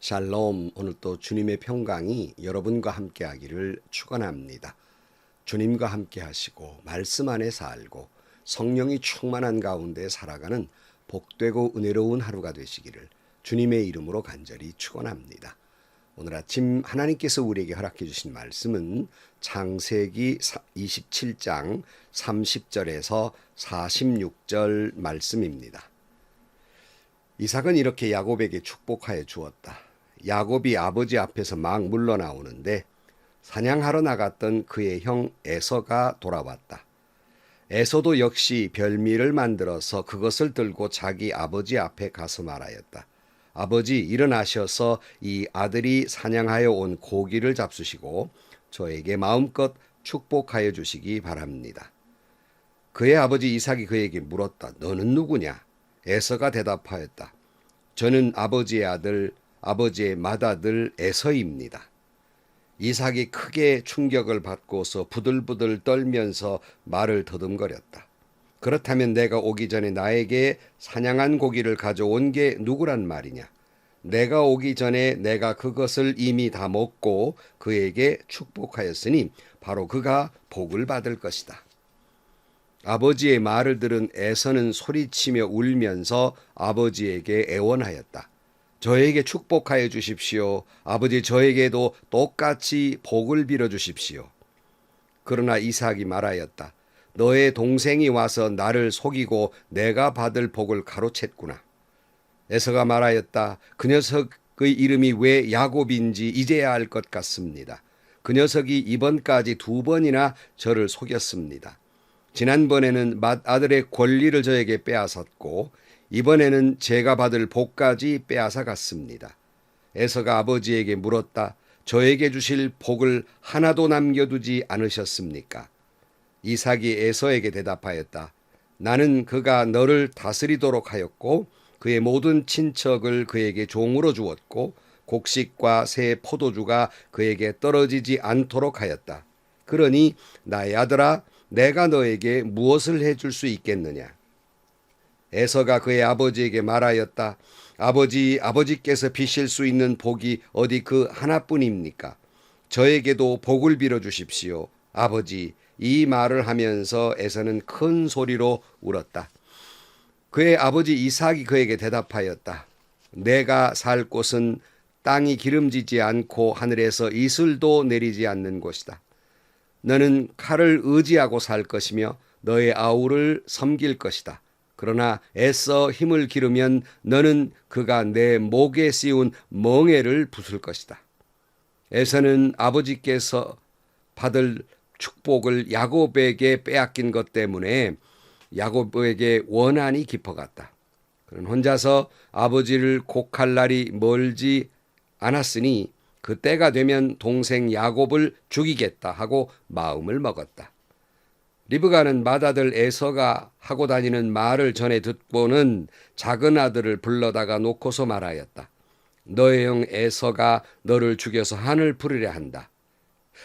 샬롬, 오늘도 주님의 평강이 여러분과 함께 하기를 축원합니다. 주님과 함께 하시고 말씀 안에 살고 성령이 충만한 가운데 살아가는 복되고 은혜로운 하루가 되시기를 주님의 이름으로 간절히 축원합니다. 오늘 아침 하나님께서 우리에게 허락해 주신 말씀은 창세기 27장 30절에서 46절 말씀입니다. 이삭은 이렇게 야곱에게 축복하여 주었다. 야곱이 아버지 앞에서 막 물러나오는데 사냥하러 나갔던 그의 형 에서가 돌아왔다. 에서도 역시 별미를 만들어서 그것을 들고 자기 아버지 앞에 가서 말하였다. 아버지, 일어나셔서 이 아들이 사냥하여 온 고기를 잡수시고 저에게 마음껏 축복하여 주시기 바랍니다. 그의 아버지 이삭이 그에게 물었다. 너는 누구냐? 에서가 대답하였다. 저는 아버지의 아들, 아버지의 맏아들 에서입니다. 이삭이 크게 충격을 받고서 부들부들 떨면서 말을 더듬거렸다. 그렇다면 내가 오기 전에 나에게 사냥한 고기를 가져온 게 누구란 말이냐? 내가 오기 전에 내가 그것을 이미 다 먹고 그에게 축복하였으니 바로 그가 복을 받을 것이다. 아버지의 말을 들은 에서는 소리치며 울면서 아버지에게 애원하였다. 저에게 축복하여 주십시오. 아버지, 저에게도 똑같이 복을 빌어 주십시오. 그러나 이삭이 말하였다. 너의 동생이 와서 나를 속이고 내가 받을 복을 가로챘구나. 에서가 말하였다. 그 녀석의 이름이 왜 야곱인지 이제야 알 것 같습니다. 그 녀석이 이번까지 2번이나 저를 속였습니다. 지난번에는 맏아들의 권리를 저에게 빼앗았고 이번에는 제가 받을 복까지 빼앗아 갔습니다. 에서가 아버지에게 물었다. 저에게 주실 복을 하나도 남겨두지 않으셨습니까? 이삭이 에서에게 대답하였다. 나는 그가 너를 다스리도록 하였고 그의 모든 친척을 그에게 종으로 주었고 곡식과 새 포도주가 그에게 떨어지지 않도록 하였다. 그러니 나의 아들아, 내가 너에게 무엇을 해줄 수 있겠느냐? 에서가 그의 아버지에게 말하였다. 아버지께서 비실 수 있는 복이 어디 그 하나뿐입니까? 저에게도 복을 빌어 주십시오. 아버지, 이 말을 하면서 에서는 큰 소리로 울었다. 그의 아버지 이삭이 그에게 대답하였다. 내가 살 곳은 땅이 기름지지 않고 하늘에서 이슬도 내리지 않는 곳이다. 너는 칼을 의지하고 살 것이며 너의 아우를 섬길 것이다. 그러나 애써 힘을 기르면 너는 그가 내 목에 씌운 멍에를 부술 것이다. 에서는 아버지께서 받을 축복을 야곱에게 빼앗긴 것 때문에 야곱에게 원한이 깊어갔다. 그는 혼자서 아버지를 곡할 날이 멀지 않았으니 그때가 되면 동생 야곱을 죽이겠다 하고 마음을 먹었다. 리브가는 맏아들 에서가 하고 다니는 말을 전해 듣고는 작은 아들을 불러다가 놓고서 말하였다. 너의 형 에서가 너를 죽여서 한을 부르려 한다.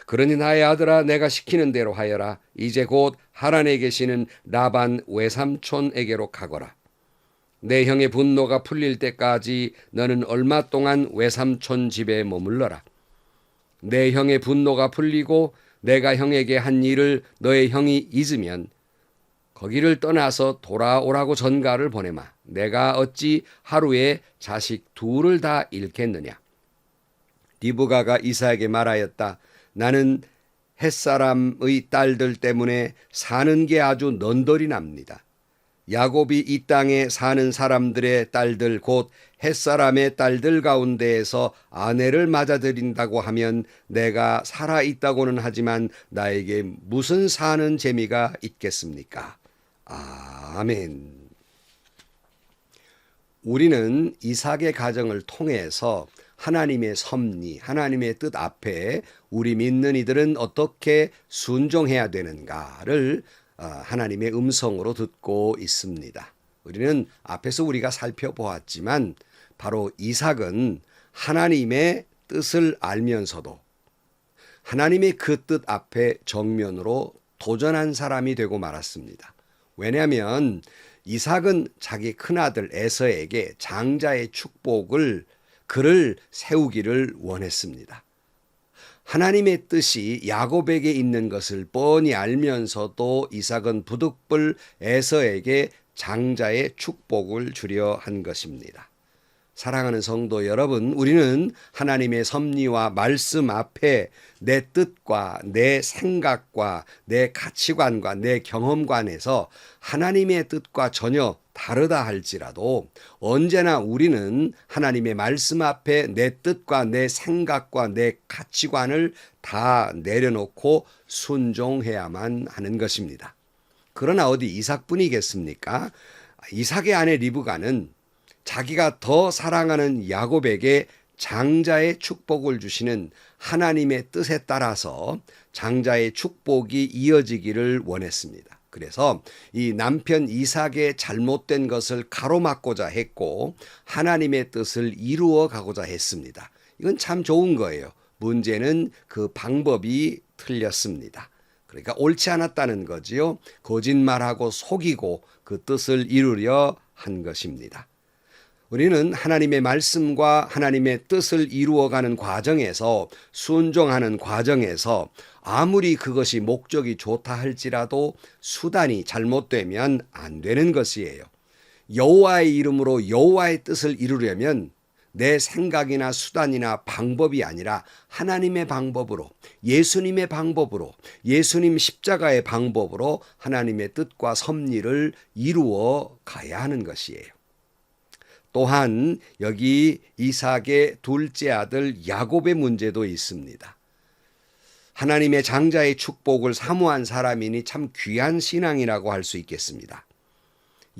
그러니 나의 아들아, 내가 시키는 대로 하여라. 이제 곧 하란에 계시는 라반 외삼촌에게로 가거라. 내 형의 분노가 풀릴 때까지 너는 얼마 동안 외삼촌 집에 머물러라. 내 형의 분노가 풀리고 내가 형에게 한 일을 너의 형이 잊으면 거기를 떠나서 돌아오라고 전가를 보내마. 내가 어찌 하루에 자식 2를 다 잃겠느냐. 리브가가 이삭에게 말하였다. 나는 햇사람의 딸들 때문에 사는 게 아주 넌덜이 납니다. 야곱이 이 땅에 사는 사람들의 딸들 곧 햇사람의 딸들 가운데에서 아내를 맞아들인다고 하면 내가 살아있다고는 하지만 나에게 무슨 사는 재미가 있겠습니까? 아멘. 우리는 이삭의 가정을 통해서 하나님의 섭리, 하나님의 뜻 앞에 우리 믿는 이들은 어떻게 순종해야 되는가를 하나님의 음성으로 듣고 있습니다. 우리는 앞에서 우리가 살펴보았지만 바로 이삭은 하나님의 뜻을 알면서도 하나님의 그 뜻 앞에 정면으로 도전한 사람이 되고 말았습니다. 왜냐하면 이삭은 자기 큰아들 에서에게 장자의 축복을 그를 세우기를 원했습니다. 하나님의 뜻이 야곱에게 있는 것을 뻔히 알면서도 이삭은 부득불 에서에게 장자의 축복을 주려 한 것입니다. 사랑하는 성도 여러분, 우리는 하나님의 섭리와 말씀 앞에 내 뜻과 내 생각과 내 가치관과 내 경험관에서 하나님의 뜻과 전혀 다르다 할지라도 언제나 우리는 하나님의 말씀 앞에 내 뜻과 내 생각과 내 가치관을 다 내려놓고 순종해야만 하는 것입니다. 그러나 어디 이삭뿐이겠습니까? 이삭의 아내 리브가는 자기가 더 사랑하는 야곱에게 장자의 축복을 주시는 하나님의 뜻에 따라서 장자의 축복이 이어지기를 원했습니다. 그래서 이 남편 이삭의 잘못된 것을 가로막고자 했고 하나님의 뜻을 이루어 가고자 했습니다. 이건 참 좋은 거예요. 문제는 그 방법이 틀렸습니다. 그러니까 옳지 않았다는 거지요. 거짓말하고 속이고 그 뜻을 이루려 한 것입니다. 우리는 하나님의 말씀과 하나님의 뜻을 이루어가는 과정에서 순종하는 과정에서 아무리 그것이 목적이 좋다 할지라도 수단이 잘못되면 안 되는 것이에요. 여호와의 이름으로 여호와의 뜻을 이루려면 내 생각이나 수단이나 방법이 아니라 하나님의 방법으로, 예수님의 방법으로, 예수님 십자가의 방법으로 하나님의 뜻과 섭리를 이루어 가야 하는 것이에요. 또한 여기 이삭의 둘째 아들 야곱의 문제도 있습니다. 하나님의 장자의 축복을 사모한 사람이니 참 귀한 신앙이라고 할 수 있겠습니다.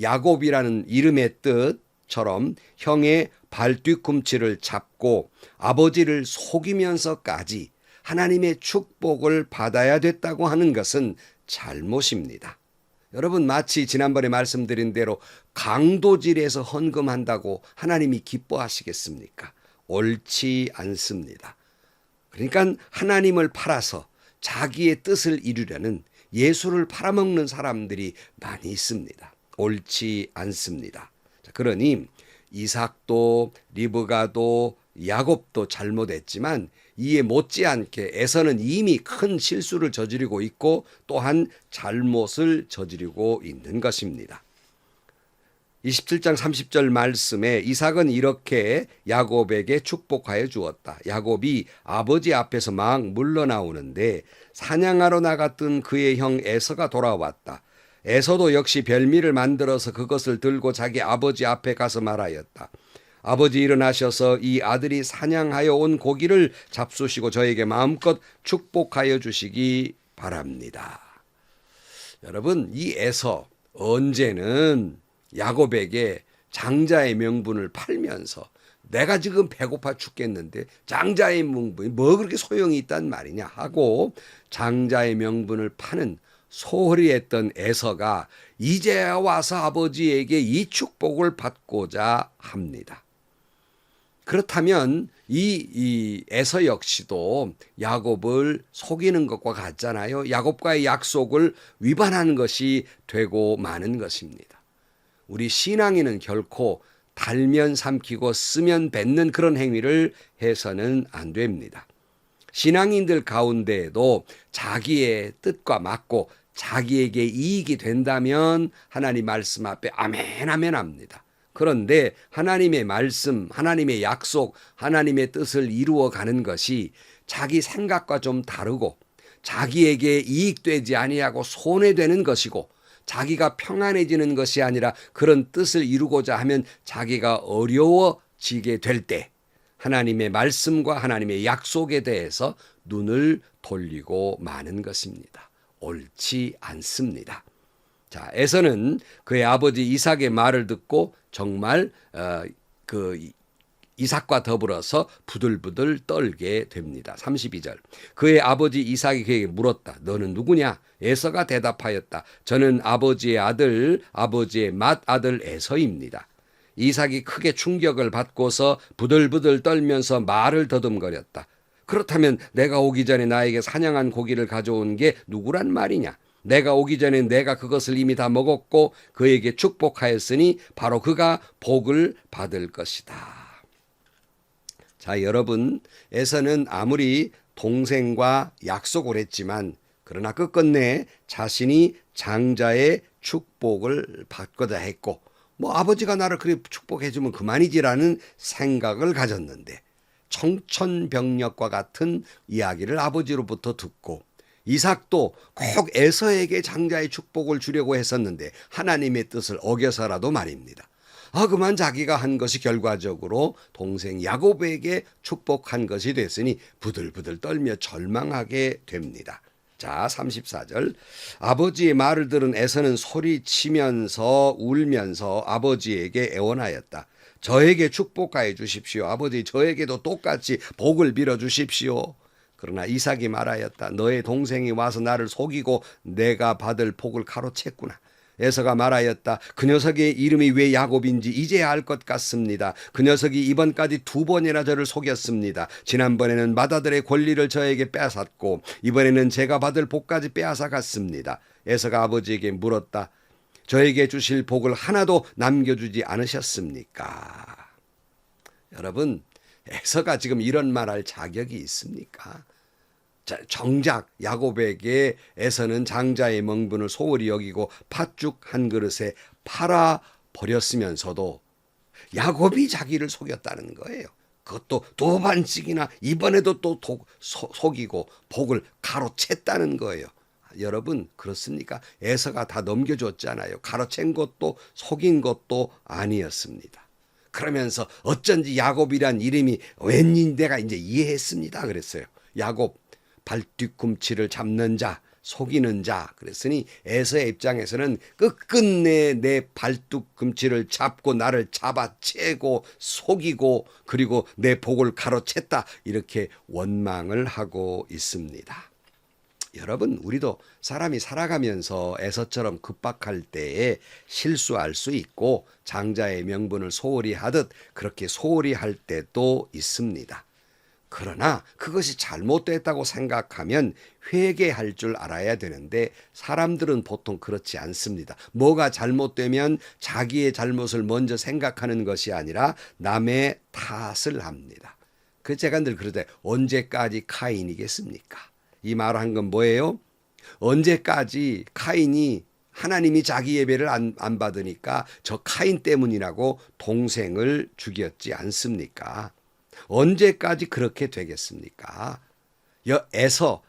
야곱이라는 이름의 뜻처럼 형의 발뒤꿈치를 잡고 아버지를 속이면서까지 하나님의 축복을 받아야 됐다고 하는 것은 잘못입니다. 여러분, 마치 지난번에 말씀드린 대로 강도질에서 헌금한다고 하나님이 기뻐하시겠습니까? 옳지 않습니다. 그러니까 하나님을 팔아서 자기의 뜻을 이루려는 예수를 팔아먹는 사람들이 많이 있습니다. 옳지 않습니다. 그러니 이삭도 리브가도 야곱도 잘못했지만 이에 못지않게 에서는 이미 큰 실수를 저지르고 있고 또한 잘못을 저지르고 있는 것입니다. 27장 30절 말씀에 이삭은 이렇게 야곱에게 축복하여 주었다. 야곱이 아버지 앞에서 막 물러나오는데 사냥하러 나갔던 그의 형 에서가 돌아왔다. 에서도 역시 별미를 만들어서 그것을 들고 자기 아버지 앞에 가서 말하였다. 아버지 일어나셔서 이 아들이 사냥하여 온 고기를 잡수시고 저에게 마음껏 축복하여 주시기 바랍니다. 여러분, 이 에서 언제는 야곱에게 장자의 명분을 팔면서 내가 지금 배고파 죽겠는데 장자의 명분이 뭐 그렇게 소용이 있단 말이냐 하고 장자의 명분을 파는 소홀히 했던 에서가 이제야 와서 아버지에게 이 축복을 받고자 합니다. 그렇다면 이 에서 역시도 야곱을 속이는 것과 같잖아요. 야곱과의 약속을 위반하는 것이 되고 마는 것입니다. 우리 신앙인은 결코 달면 삼키고 쓰면 뱉는 그런 행위를 해서는 안 됩니다. 신앙인들 가운데에도 자기의 뜻과 맞고 자기에게 이익이 된다면 하나님 말씀 앞에 아멘 아멘 합니다. 그런데 하나님의 말씀, 하나님의 약속, 하나님의 뜻을 이루어가는 것이 자기 생각과 좀 다르고 자기에게 이익되지 아니하고 손해되는 것이고 자기가 평안해지는 것이 아니라 그런 뜻을 이루고자 하면 자기가 어려워지게 될 때 하나님의 말씀과 하나님의 약속에 대해서 눈을 돌리고 마는 것입니다. 옳지 않습니다. 자, 에서는 그의 아버지 이삭의 말을 듣고 정말 이삭과 더불어서 부들부들 떨게 됩니다. 32절. 그의 아버지 이삭이 그에게 물었다. 너는 누구냐? 에서가 대답하였다. 저는 아버지의 아들, 아버지의 맏아들 에서입니다. 이삭이 크게 충격을 받고서 부들부들 떨면서 말을 더듬거렸다. 그렇다면 내가 오기 전에 나에게 사냥한 고기를 가져온 게 누구란 말이냐? 내가 오기 전에 내가 그것을 이미 다 먹었고 그에게 축복하였으니 바로 그가 복을 받을 것이다. 자, 여러분, 에서는 아무리 동생과 약속을 했지만 그러나 끝끝내 자신이 장자의 축복을 받고자 했고 뭐 아버지가 나를 그렇게 축복해 주면 그만이지라는 생각을 가졌는데 청천벽력과 같은 이야기를 아버지로부터 듣고 이삭도 꼭 에서에게 장자의 축복을 주려고 했었는데 하나님의 뜻을 어겨서라도 말입니다. 그만 자기가 한 것이 결과적으로 동생 야곱에게 축복한 것이 됐으니 부들부들 떨며 절망하게 됩니다. 자, 34절. 아버지의 말을 들은 에서는 소리치면서 울면서 아버지에게 애원하였다. 저에게 축복하여 주십시오. 아버지, 저에게도 똑같이 복을 빌어 주십시오. 그러나 이삭이 말하였다. 너의 동생이 와서 나를 속이고 내가 받을 복을 가로챘구나. 에서가 말하였다. 그 녀석의 이름이 왜 야곱인지 이제야 알 것 같습니다. 그 녀석이 이번까지 2번이나 저를 속였습니다. 지난번에는 맏아들의 권리를 저에게 빼앗았고 이번에는 제가 받을 복까지 빼앗아 갔습니다. 에서가 아버지에게 물었다. 저에게 주실 복을 하나도 남겨주지 않으셨습니까? 여러분, 에서가 지금 이런 말할 자격이 있습니까? 정작 야곱에게 에서는 장자의 명분을 소홀히 여기고 팥죽 한 그릇에 팔아 버렸으면서도 야곱이 자기를 속였다는 거예요. 그것도 2번씩이나 이번에도 또 속이고 복을 가로챘다는 거예요. 여러분, 그렇습니까? 에서가 다 넘겨줬잖아요. 가로챈 것도 속인 것도 아니었습니다. 그러면서 어쩐지 야곱이란 이름이 왠지 내가 이제 이해했습니다. 그랬어요. 야곱, 발뒤꿈치를 잡는 자, 속이는 자. 그랬으니 에서의 입장에서는 끝끝내 내 발뒤꿈치를 잡고 나를 잡아채고 속이고 그리고 내 복을 가로챘다. 이렇게 원망을 하고 있습니다. 여러분, 우리도 사람이 살아가면서 에서처럼 급박할 때에 실수할 수 있고 장자의 명분을 소홀히 하듯 그렇게 소홀히 할 때도 있습니다. 그러나 그것이 잘못됐다고 생각하면 회개할 줄 알아야 되는데 사람들은 보통 그렇지 않습니다. 뭐가 잘못되면 자기의 잘못을 먼저 생각하는 것이 아니라 남의 탓을 합니다. 제가 늘 그러잖아요. 언제까지 카인이겠습니까? 이 말을 한 건 뭐예요? 언제까지 카인이 하나님이 자기 예배를 안 받으니까 저 카인 때문이라고 동생을 죽였지 않습니까? 언제까지 그렇게 되겠습니까?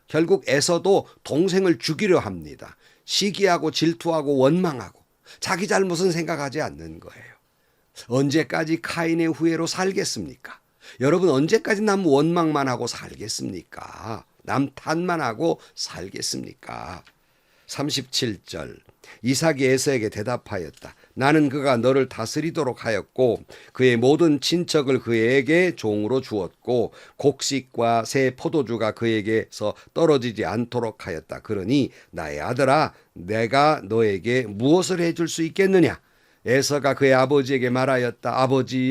결국 에서도 동생을 죽이려 합니다. 시기하고 질투하고 원망하고 자기 잘못은 생각하지 않는 거예요. 언제까지 카인의 후예로 살겠습니까? 여러분, 언제까지 남 원망만 하고 살겠습니까? 남 탓만 하고 살겠습니까? 37절. 이삭이 에서에게 대답하였다. 나는 그가 너를 다스리도록 하였고 그의 모든 친척을 그에게 종으로 주었고 곡식과 새 포도주가 그에게서 떨어지지 않도록 하였다. 그러니 나의 아들아, 내가 너에게 무엇을 해줄 수 있겠느냐? 에서가 그의 아버지에게 말하였다.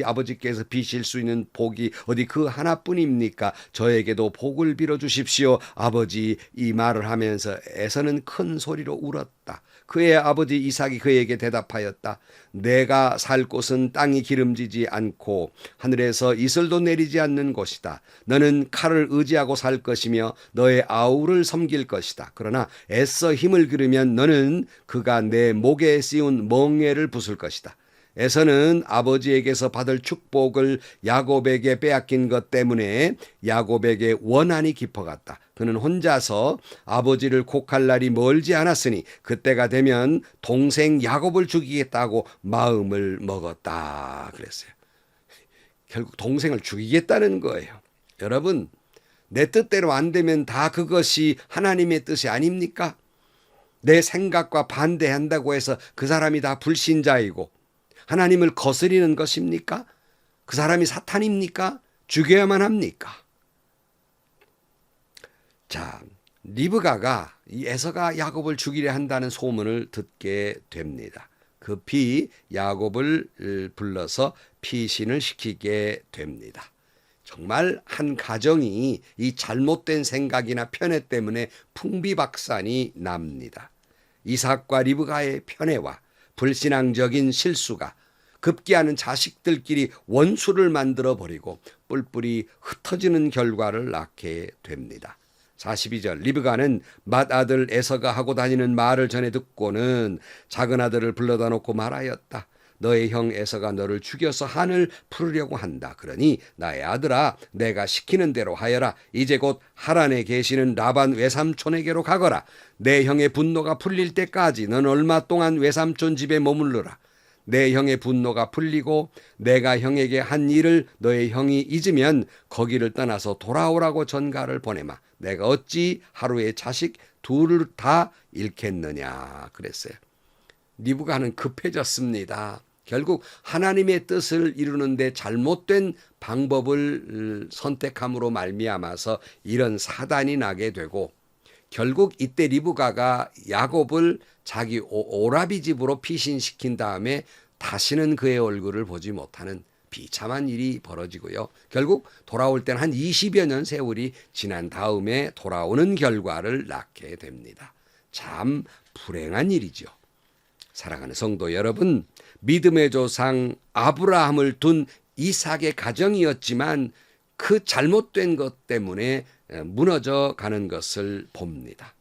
아버지께서 비실 수 있는 복이 어디 그 하나뿐입니까? 저에게도 복을 빌어주십시오. 아버지, 이 말을 하면서 에서는 큰 소리로 울었다. 그의 아버지 이삭이 그에게 대답하였다. 내가 살 곳은 땅이 기름지지 않고 하늘에서 이슬도 내리지 않는 곳이다. 너는 칼을 의지하고 살 것이며 너의 아우를 섬길 것이다. 그러나 애써 힘을 기르면 너는 그가 내 목에 씌운 멍에를 부술 것이다. 에서는 아버지에게서 받을 축복을 야곱에게 빼앗긴 것 때문에 야곱에게 원한이 깊어갔다. 그는 혼자서 아버지를 곡할 날이 멀지 않았으니 그때가 되면 동생 야곱을 죽이겠다고 마음을 먹었다. 그랬어요. 결국 동생을 죽이겠다는 거예요. 여러분, 내 뜻대로 안 되면 다 그것이 하나님의 뜻이 아닙니까? 내 생각과 반대한다고 해서 그 사람이 다 불신자이고 하나님을 거스리는 것입니까? 그 사람이 사탄입니까? 죽여야만 합니까? 자, 리브가가 이 에서가 야곱을 죽이려 한다는 소문을 듣게 됩니다. 급히 야곱을 불러서 피신을 시키게 됩니다. 정말 한 가정이 이 잘못된 생각이나 편애 때문에 풍비박산이 납니다. 이삭과 리브가의 편애와 불신앙적인 실수가 급기야는 자식들끼리 원수를 만들어 버리고 뿔뿔이 흩어지는 결과를 낳게 됩니다. 42절 리브가는 맏아들 에서가 하고 다니는 말을 전해 듣고는 작은 아들을 불러다 놓고 말하였다. 너의 형 에서가 너를 죽여서 한을 풀으려고 한다. 그러니 나의 아들아 내가 시키는 대로 하여라. 이제 곧 하란에 계시는 라반 외삼촌에게로 가거라. 내 형의 분노가 풀릴 때까지 넌 얼마 동안 외삼촌 집에 머물러라. 내 형의 분노가 풀리고 내가 형에게 한 일을 너의 형이 잊으면 거기를 떠나서 돌아오라고 전가를 보내마. 내가 어찌 하루에 자식 둘을 다 잃겠느냐 그랬어요. 리브가는 급해졌습니다. 결국 하나님의 뜻을 이루는데 잘못된 방법을 선택함으로 말미암아서 이런 사단이 나게 되고 결국 이때 리브가가 야곱을 자기 오라비 집으로 피신시킨 다음에 다시는 그의 얼굴을 보지 못하는 비참한 일이 벌어지고요. 결국 돌아올 때는 한 20여 년 세월이 지난 다음에 돌아오는 결과를 낳게 됩니다. 참 불행한 일이죠. 사랑하는 성도 여러분, 믿음의 조상 아브라함을 둔 이삭의 가정이었지만 그 잘못된 것 때문에 무너져 가는 것을 봅니다.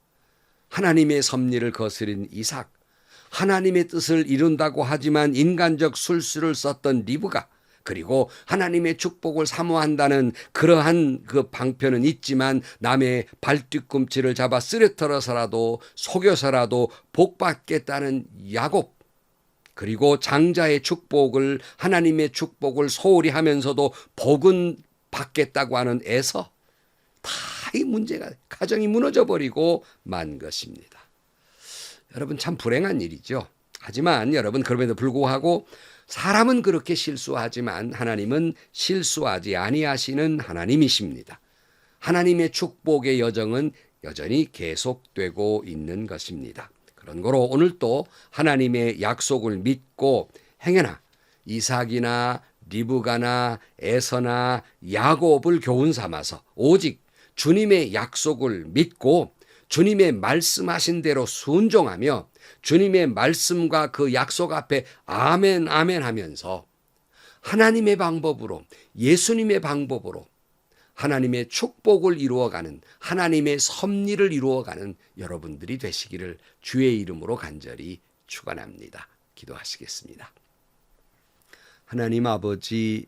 하나님의 섭리를 거스린 이삭, 하나님의 뜻을 이룬다고 하지만 인간적 술수를 썼던 리브가, 그리고 하나님의 축복을 사모한다는 그러한 그 방편은 있지만 남의 발뒤꿈치를 잡아 쓰러뜨려서라도 속여서라도 복받겠다는 야곱, 그리고 장자의 축복을 하나님의 축복을 소홀히 하면서도 복은 받겠다고 하는 에서, 다 이 문제가 가정이 무너져 버리고 만 것입니다. 여러분 참 불행한 일이죠. 하지만 여러분 그럼에도 불구하고 사람은 그렇게 실수하지만 하나님은 실수하지 아니하시는 하나님이십니다. 하나님의 축복의 여정은 여전히 계속되고 있는 것입니다. 그런 거로 오늘 또 하나님의 약속을 믿고 행여나 이삭이나 리브가나 에서나 야곱을 교훈 삼아서 오직 주님의 약속을 믿고 주님의 말씀하신 대로 순종하며 주님의 말씀과 그 약속 앞에 아멘 아멘 하면서 하나님의 방법으로, 예수님의 방법으로 하나님의 축복을 이루어가는, 하나님의 섭리를 이루어가는 여러분들이 되시기를 주의 이름으로 간절히 축원합니다. 기도하시겠습니다. 하나님 아버지,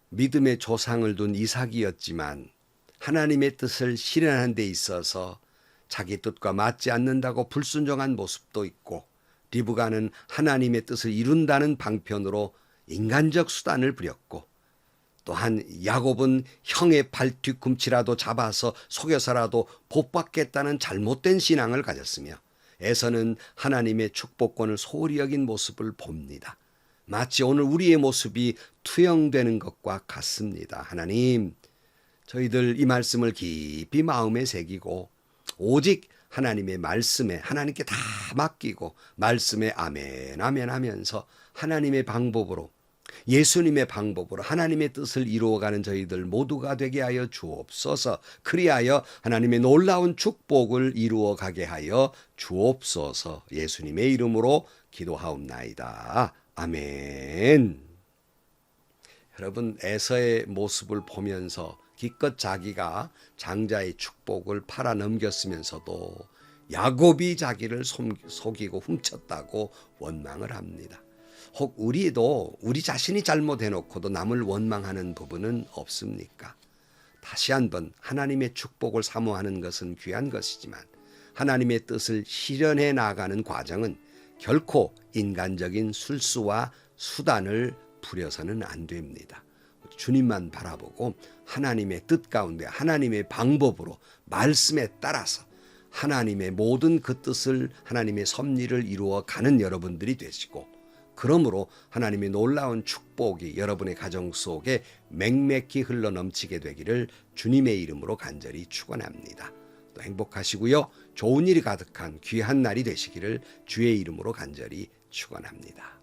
믿음의 조상을 둔 이삭이었지만 하나님의 뜻을 실현하는 데 있어서 자기 뜻과 맞지 않는다고 불순종한 모습도 있고, 리브가는 하나님의 뜻을 이룬다는 방편으로 인간적 수단을 부렸고, 또한 야곱은 형의 발 뒤꿈치라도 잡아서 속여서라도 복받겠다는 잘못된 신앙을 가졌으며, 에서는 하나님의 축복권을 소홀히 여긴 모습을 봅니다. 마치 오늘 우리의 모습이 투영되는 것과 같습니다. 하나님, 저희들 이 말씀을 깊이 마음에 새기고 오직 하나님의 말씀에 하나님께 다 맡기고 말씀에 아멘 아멘 하면서 하나님의 방법으로, 예수님의 방법으로 하나님의 뜻을 이루어가는 저희들 모두가 되게 하여 주옵소서. 그리하여 하나님의 놀라운 축복을 이루어가게 하여 주옵소서. 예수님의 이름으로 기도하옵나이다. 아멘. 여러분, 에서의 모습을 보면서 기껏 자기가 장자의 축복을 팔아 넘겼으면서도 야곱이 자기를 속이고 훔쳤다고 원망을 합니다. 혹 우리도 우리 자신이 잘못해놓고도 남을 원망하는 부분은 없습니까? 다시 한번 하나님의 축복을 사모하는 것은 귀한 것이지만 하나님의 뜻을 실현해 나가는 과정은 결코 인간적인 술수와 수단을 부려서는 안 됩니다. 주님만 바라보고 하나님의 뜻 가운데 하나님의 방법으로 말씀에 따라서 하나님의 모든 그 뜻을, 하나님의 섭리를 이루어 가는 여러분들이 되시고, 그러므로 하나님의 놀라운 축복이 여러분의 가정 속에 맹맥히 흘러 넘치게 되기를 주님의 이름으로 간절히 축원합니다. 또 행복하시고요, 좋은 일이 가득한 귀한 날이 되시기를 주의 이름으로 간절히 축원합니다.